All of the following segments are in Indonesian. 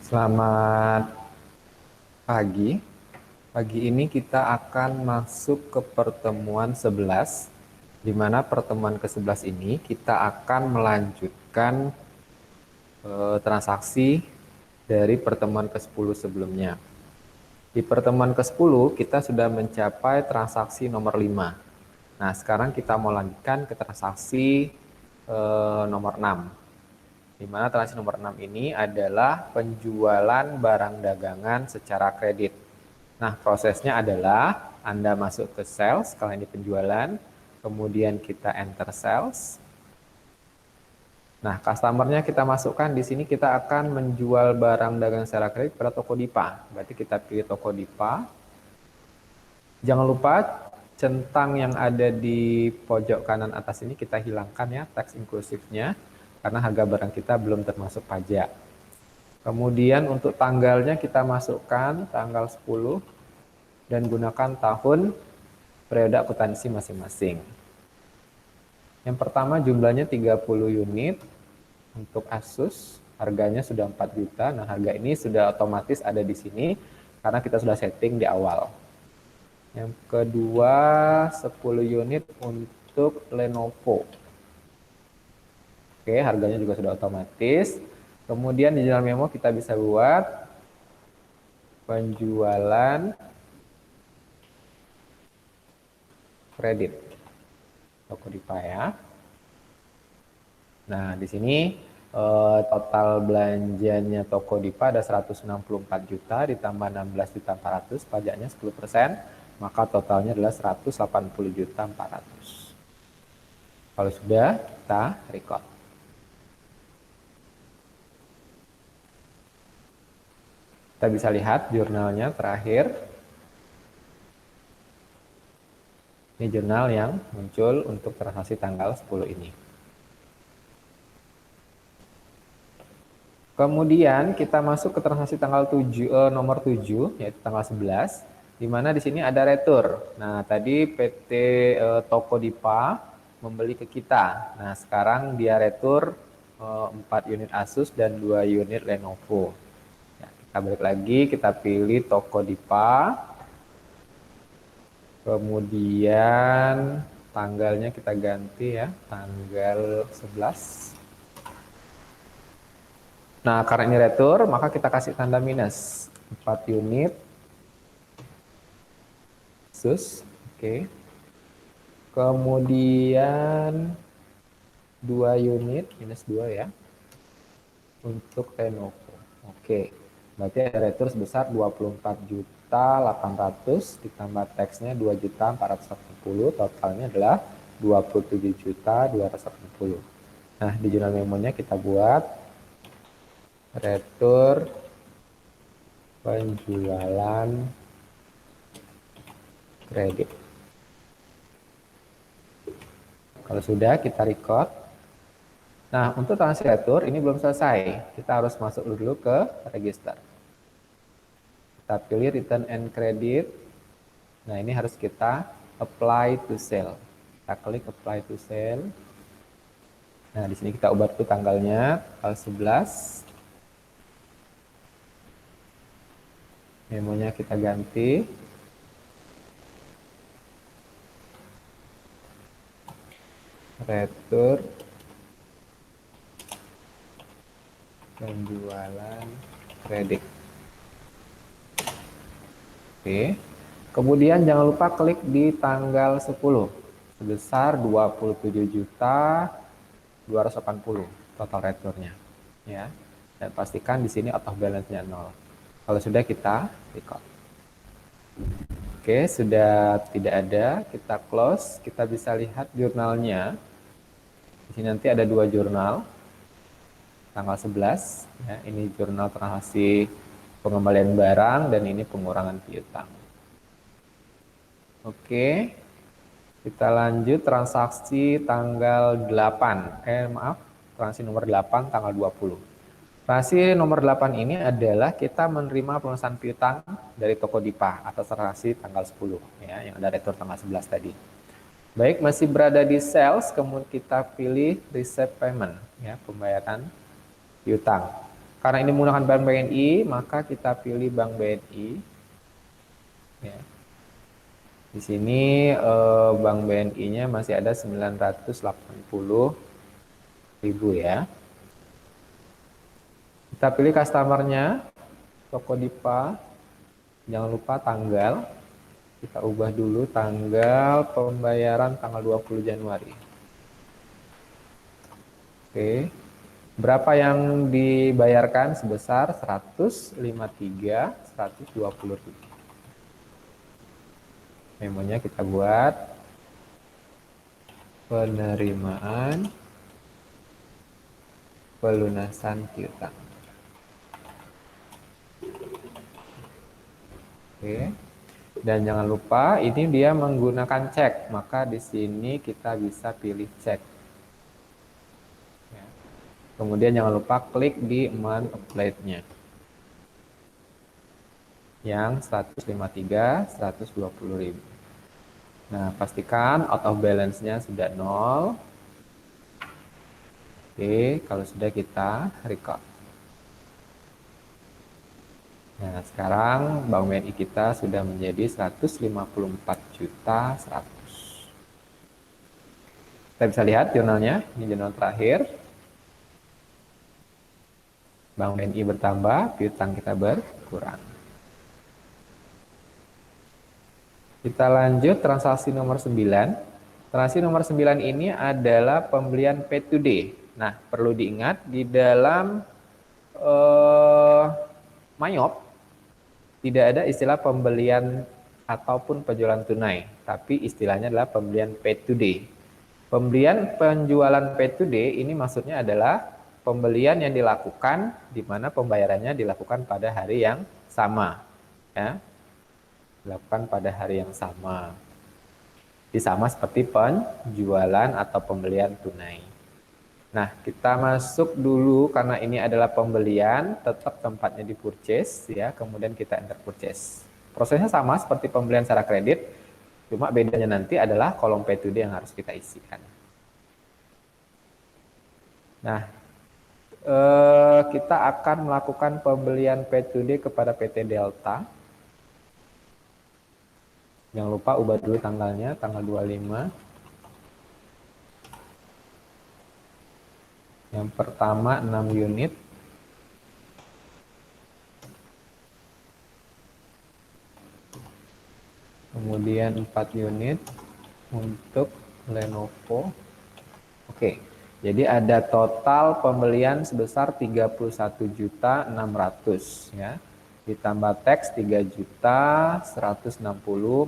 Selamat pagi. Pagi ini kita akan masuk ke pertemuan 11, di mana pertemuan ke-11 ini kita akan melanjutkan transaksi dari pertemuan ke-10 sebelumnya. Di pertemuan ke-10 kita sudah mencapai transaksi nomor 5. Nah, sekarang kita mau lanjutkan ke transaksi nomor 6. Di mana transaksi nomor 6 ini adalah penjualan barang dagangan secara kredit. Nah, prosesnya adalah Anda masuk ke sales, kalau ini penjualan, kemudian kita enter sales. Nah, customernya kita masukkan di sini, kita akan menjual barang dagangan secara kredit pada toko Dipa. Berarti kita pilih toko Dipa. Jangan lupa centang yang ada di pojok kanan atas ini kita hilangkan ya, teks inklusifnya, karena harga barang kita belum termasuk pajak. Kemudian untuk tanggalnya kita masukkan tanggal 10 dan gunakan tahun periode akuntansi masing-masing. Yang pertama jumlahnya 30 unit untuk Asus, harganya sudah 4 juta. Nah, harga ini sudah otomatis ada di sini karena kita sudah setting di awal. Yang kedua 10 unit untuk Lenovo. Oke, harganya juga sudah otomatis. Kemudian di jurnal memo kita bisa buat penjualan kredit toko Dipa ya. Nah, di sini total belanjanya toko Dipa ada 164 juta ditambah 16.400, pajaknya 10%, maka totalnya adalah 180 juta 400. Kalau sudah, kita record. Kita bisa lihat jurnalnya terakhir. Ini jurnal yang muncul untuk transaksi tanggal 10 ini. Kemudian kita masuk ke transaksi tanggal nomor 7, yaitu tanggal 11, di mana di sini ada retur. Nah, tadi PT Toko Dipa membeli ke kita. Nah, sekarang dia retur 4 unit Asus dan 2 unit Lenovo. Ya, kita balik lagi, kita pilih Toko Dipa. Kemudian tanggalnya kita ganti ya, tanggal 11. Nah, karena ini retur, maka kita kasih tanda minus. 4 unit Asus, oke. Kemudian 2 unit, minus 2 ya, untuk Lenovo. Oke, berarti ada retur sebesar 24.800 ditambah teksnya 2.480, totalnya adalah 27.280. Nah, di jurnal memonya kita buat retur penjualan kredit. Kalau sudah, kita record. Nah, untuk transaksi retur ini belum selesai. Kita harus masuk dulu ke register. Kita pilih return and credit. Nah, ini harus kita apply to sale. Kita klik apply to sale. Nah, di sini kita ubah tuh tanggalnya, tanggal 11. Memonya kita ganti. Retur penjualan kredit. Oke. Kemudian jangan lupa klik di tanggal 10 sebesar 27.280 total returnya ya. Dan pastikan di sini out of balance-nya 0. Kalau sudah, kita record. Oke, sudah tidak ada, kita close. Kita bisa lihat jurnalnya. Di sini nanti ada 2 jurnal. Tanggal 11 ya, ini jurnal transaksi pengembalian barang dan ini pengurangan piutang. Oke, kita lanjut transaksi tanggal 8. Transaksi nomor 8 tanggal 20. Transaksi nomor 8 ini adalah kita menerima pemesanan piutang dari toko Dipa atas transaksi tanggal 10 ya, yang ada retur tanggal 11 tadi. Baik, masih berada di sales, kemudian kita pilih receipt payment ya, pembayaran piutang. Karena ini menggunakan Bank BNI, maka kita pilih Bank BNI. Ya. Di sini Bank BNI-nya masih ada 980.000 ya. Kita pilih customer-nya, Tokodipa. Jangan lupa tanggal. Kita ubah dulu tanggal pembayaran tanggal 20 Januari. Oke. Berapa yang dibayarkan? Sebesar 153.120.000. Memonya kita buat penerimaan pelunasan piutang. Oke. Dan jangan lupa ini dia menggunakan cek, maka di sini kita bisa pilih cek. Ya. Kemudian jangan lupa klik di amount applied-nya. Yang 153.120.000. Nah, pastikan out of balance-nya sudah 0. Oke, kalau sudah kita record. Nah, sekarang Bank BNI kita sudah menjadi 154.100.000. Kita bisa lihat jurnalnya, ini jurnal terakhir. Bank BNI bertambah, piutang kita berkurang. Kita lanjut transaksi nomor 9. Transaksi nomor 9 ini adalah pembelian P2D. Nah, perlu diingat di dalam MAYOP tidak ada istilah pembelian ataupun penjualan tunai, tapi istilahnya adalah pembelian P2D. Pembelian penjualan P2D ini maksudnya adalah pembelian yang dilakukan di mana pembayarannya dilakukan pada hari yang sama. Ya. Dilakukan pada hari yang sama. Sama seperti penjualan atau pembelian tunai. Nah, kita masuk dulu karena ini adalah pembelian, tetap tempatnya di purchase ya, kemudian kita enter purchase. Prosesnya sama seperti pembelian secara kredit, cuma bedanya nanti adalah kolom P2D yang harus kita isikan. Nah, kita akan melakukan pembelian P2D kepada PT Delta. Jangan lupa ubah dulu tanggalnya, tanggal 25. Yang pertama 6 unit. Kemudian 4 unit untuk Lenovo. Oke, jadi ada total pembelian sebesar 31.600.000 ya. Ditambah teks 3.160.000,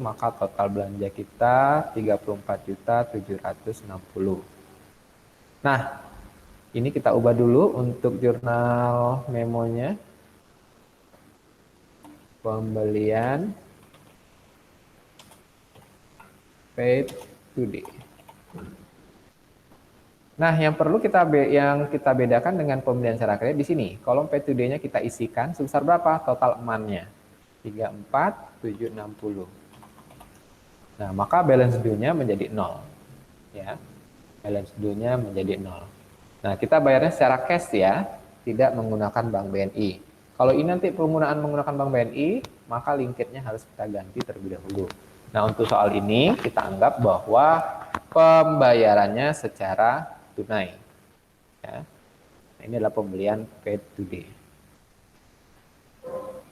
maka total belanja kita 34.760.000. Nah, ini kita ubah dulu untuk jurnal memonya. Pembelian paid today. Nah, yang perlu kita bedakan dengan pembelian secara kredit di sini. Kolom P2D-nya kita isikan sebesar berapa? Total amount-nya 34.760. Nah, maka balance due-nya menjadi 0. Ya. Balance due-nya menjadi 0. Nah, kita bayarnya secara cash ya, tidak menggunakan Bank BNI. Kalau ini nanti menggunakan Bank BNI, maka linkitnya harus kita ganti terlebih dahulu. Nah, untuk soal ini kita anggap bahwa pembayarannya secara tunai. Ya. Nah, ini adalah pembelian paid today.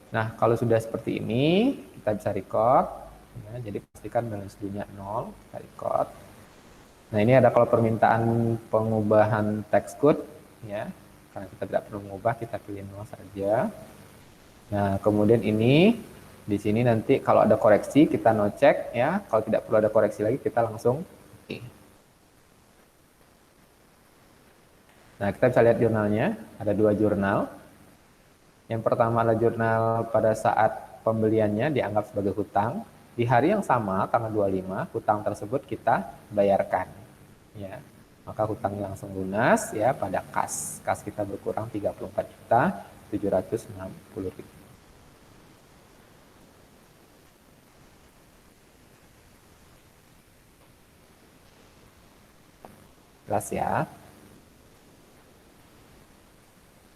Nah, kalau sudah seperti ini, kita bisa record. Ya, jadi pastikan balance due-nya 0, kita record. Nah, ini ada kalau permintaan pengubahan text code. Ya, karena kita tidak perlu mengubah, kita pilih 0 saja. Nah, kemudian ini, di sini nanti kalau ada koreksi, kita no check. Ya, kalau tidak perlu ada koreksi lagi, kita langsung oke. Nah, kita bisa lihat jurnalnya, ada 2 jurnal. Yang pertama adalah jurnal pada saat pembeliannya dianggap sebagai hutang. Di hari yang sama, tanggal 25, hutang tersebut kita bayarkan. Ya, maka hutangnya langsung lunas ya pada kas. Kas kita berkurang 34.760.000. Jelas ya?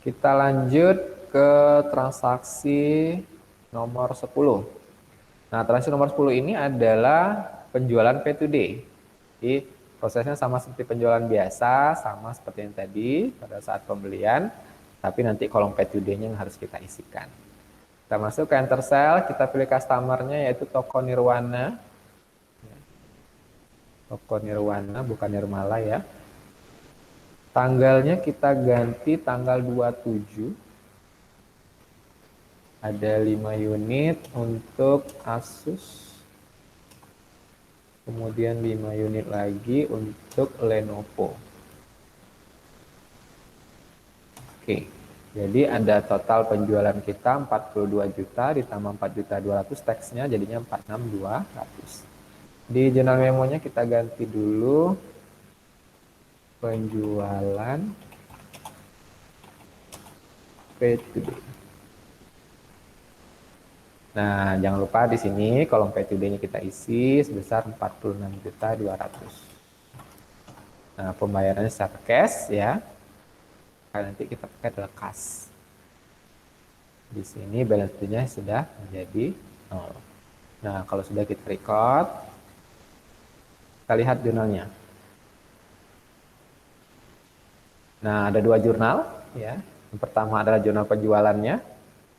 Kita lanjut ke transaksi nomor 10. Nah, transaksi nomor 10 ini adalah penjualan P2D. Jadi, prosesnya sama seperti penjualan biasa, sama seperti yang tadi pada saat pembelian, tapi nanti kolom P2D-nya yang harus kita isikan. Kita masuk ke enter cell, kita pilih customer-nya yaitu Toko Nirwana. Toko Nirwana, bukan Nirmala ya. Tanggalnya kita ganti tanggal 27. Ada 5 unit untuk Asus. Kemudian 5 unit lagi untuk Lenovo. Oke. Jadi ada total penjualan kita 42 juta ditambah 4 juta 200, teksnya jadinya 46.200. Di jurnal memonya kita ganti dulu penjualan P2D. Nah, jangan lupa di sini kolom P2D-nya kita isi sebesar 46.200. Nah, pembayarannya secara cash ya. Nanti kita pakai adalah kas. Di sini balance sheet-nya sudah menjadi 0. Nah, kalau sudah kita record, kita lihat jurnalnya. Nah, ada 2 jurnal ya. Yang pertama adalah jurnal penjualannya,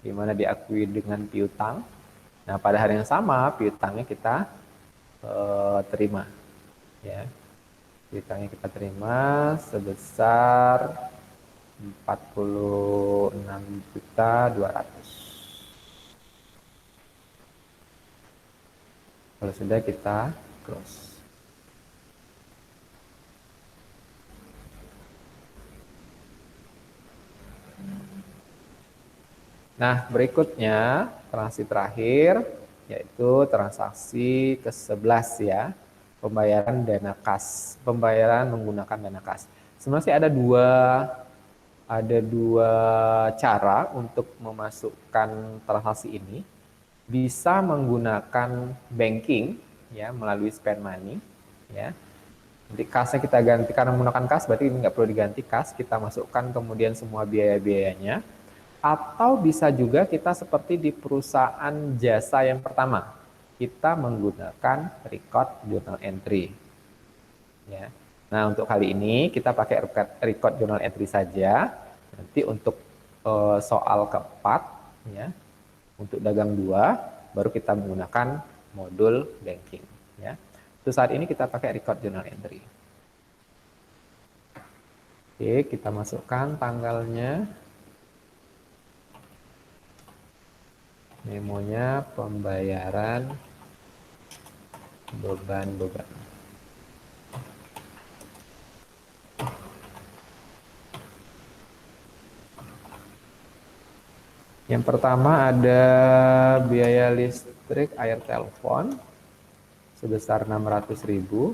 di mana diakui dengan piutang. Nah, pada hari yang sama piutangnya kita terima ya. Piutangnya kita terima sebesar 46.200. Kalau sudah kita close. Nah, berikutnya transaksi terakhir yaitu transaksi ke-11 ya. Pembayaran dana kas, pembayaran menggunakan dana kas. Sebenarnya ada dua cara untuk memasukkan transaksi ini. Bisa menggunakan banking ya, melalui spend money ya. Jadi kasnya kita ganti, karena menggunakan kas berarti ini nggak perlu diganti kas, kita masukkan kemudian semua biaya-biayanya. Atau bisa juga kita seperti di perusahaan jasa yang pertama, kita menggunakan record journal entry. Ya. Nah, untuk kali ini kita pakai record journal entry saja. Nanti untuk soal keempat, ya, untuk dagang 2, baru kita menggunakan modul banking. Ya. Untuk saat ini kita pakai record journal entry. Oke, kita masukkan tanggalnya. Memonya pembayaran beban-beban. Yang pertama ada biaya listrik air telepon sebesar 600.000.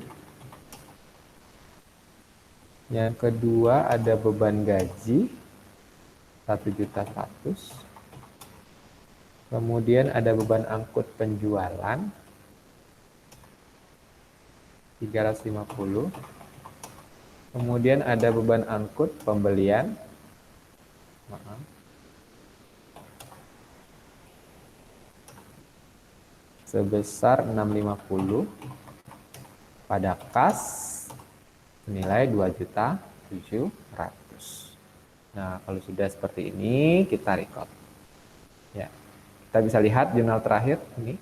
Yang kedua ada beban gaji 1.100.000. Kemudian ada beban angkut penjualan 350. Kemudian ada beban angkut pembelian. Sebesar 650 pada kas senilai 2.700.000. Nah, kalau sudah seperti ini kita record. Ya. Kita bisa lihat jurnal terakhir ini.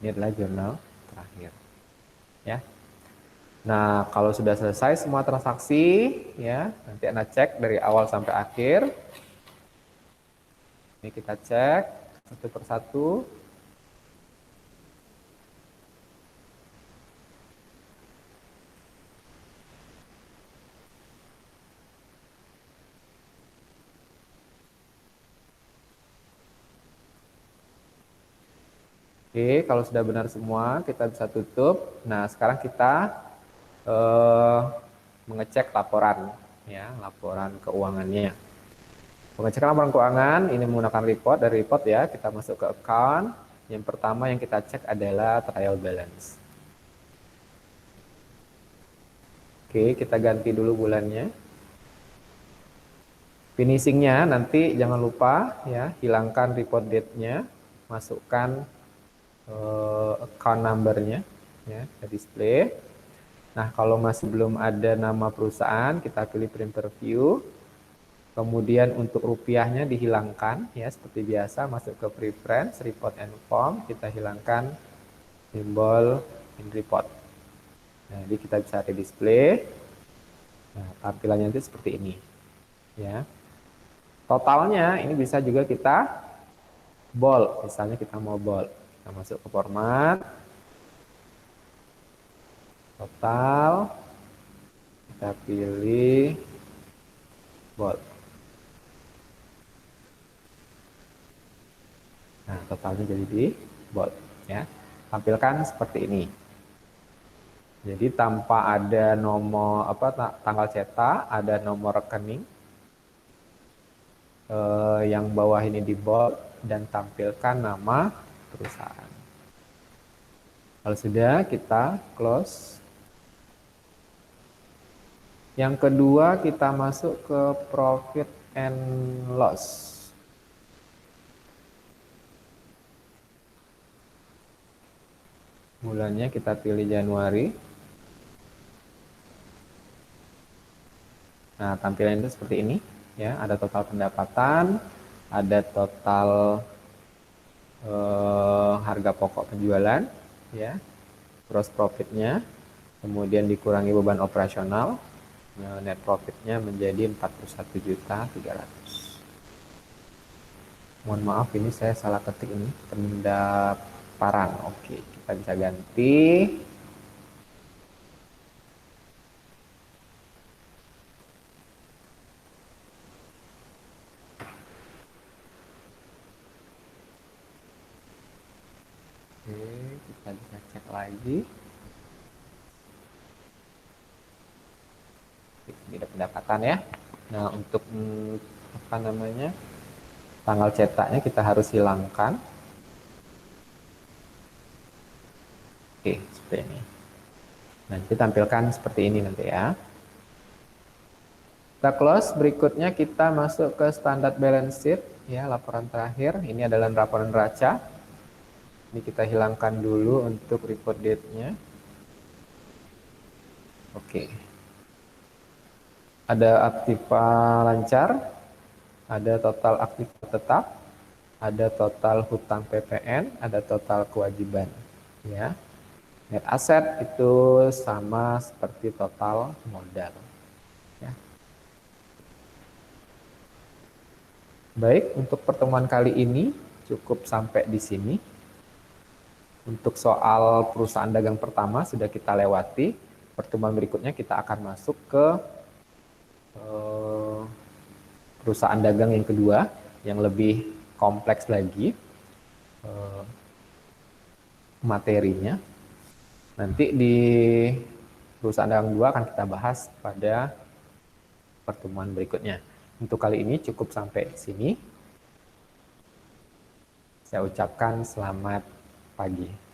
Ini adalah jurnal terakhir. Ya. Nah, kalau sudah selesai semua transaksi, ya, nanti Anda cek dari awal sampai akhir. Ini kita cek satu persatu. Oke, kalau sudah benar semua, kita bisa tutup. Nah, sekarang kita mengecek laporan, ya, laporan keuangannya. Pengecekan laporan keuangan ini menggunakan report. Dari report ya, kita masuk ke account. Yang pertama yang kita cek adalah trial balance. Oke, kita ganti dulu bulannya. Finishingnya nanti jangan lupa ya, hilangkan report date-nya, masukkan account number-nya ya ke display. Nah, kalau masih belum ada nama perusahaan, kita pilih printer view. Kemudian untuk rupiahnya dihilangkan ya, seperti biasa, masuk ke preference, report and form, kita hilangkan simbol in report. Nah, jadi kita bisa redisplay. Nah, tampilannya itu seperti ini ya. Totalnya ini bisa juga kita bold, misalnya kita mau bold. Kita masuk ke format, total, kita pilih bold. Nah, totalnya jadi di bold ya. Tampilkan seperti ini. Jadi tanpa ada nomor tanggal cetak, ada nomor rekening. Yang bawah ini di bold dan tampilkan nama perusahaan. Kalau sudah, kita close. Yang kedua, kita masuk ke profit and loss. Bulannya kita pilih Januari. Nah, tampilan itu seperti ini ya, ada total pendapatan, ada total harga pokok penjualan ya, gross profitnya, kemudian dikurangi beban operasional, net profitnya menjadi 41.300.000. Mohon maaf, ini saya salah ketik ini, pendapatan. Oke, kita bisa ganti. Oke, kita bisa cek lagi. Ini ada pendapatan ya. Nah, untuk tanggal cetaknya kita harus hilangkan. Oke, seperti ini. Nanti tampilkan seperti ini nanti ya. Kita close, berikutnya kita masuk ke standar balance sheet ya, laporan terakhir. Ini adalah laporan neraca. Ini kita hilangkan dulu untuk report date-nya. Oke. Ada aktiva lancar, ada total aktiva tetap, ada total hutang PPN, ada total kewajiban ya. Net asset itu sama seperti total modal ya. Baik, untuk pertemuan kali ini cukup sampai di sini. Untuk soal perusahaan dagang pertama sudah kita lewati. Pertemuan berikutnya kita akan masuk ke perusahaan dagang yang kedua, yang lebih kompleks lagi materinya. Nanti di perusahaan dagang 2 akan kita bahas pada pertemuan berikutnya. Untuk kali ini cukup sampai di sini. Saya ucapkan selamat pagi.